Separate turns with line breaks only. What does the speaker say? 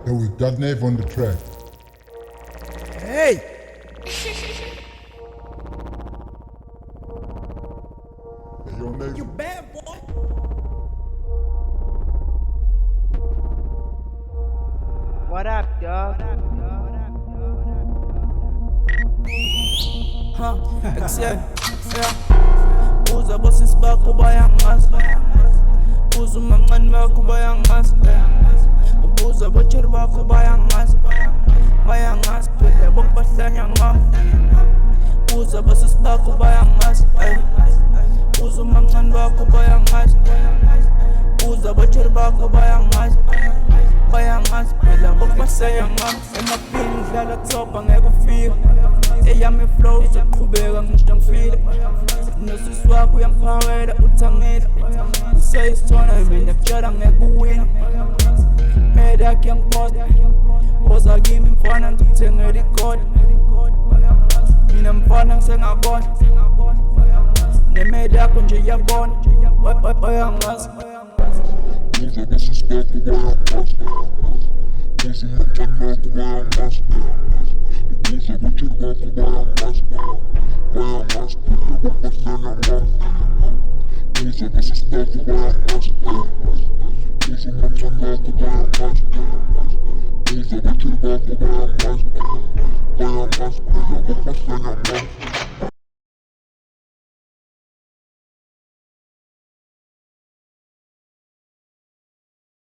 Yo, we got Nave on the track.
Hey!
Hey, yo, Nave.
You bad boy!
What up, dog?
Excel. Uza bosses bakho bayangazi. Uza umangani bakho bayangazi. Ubuza botsher bakho bayangazi. Bayangazi phela bokubahlanya ngami. Uza bosses bakho bayangazi. Uza umangani bakho bayangazi. Uza botsher bakho bayangazi. Bayangazi phela bokubahlanya ngami. Emapini dlala top angeke ufike. Eyami flow soqhubeka ngisho ngifile nosisi wakho uyangiphawela uthangile usayisithona mina kutshela ngeke uwina meda yakhe yangiposta poza kimi mfana ngikuthengela igodi mina mfana ngisengabona nemeda yakho nje iyabona bayangazi
Uza bosses bakho bayangazi. Uza umangani bakho bayangazi. Uza botsher bakho bayangazi. Bayangazi phela bokubahlanya ngami. Uza bosses bakho bayangazi. Uza umangani bakho bayangazi. Uza botsher bakho bayangazi. Bayangazi phela bokubahlanya ngami.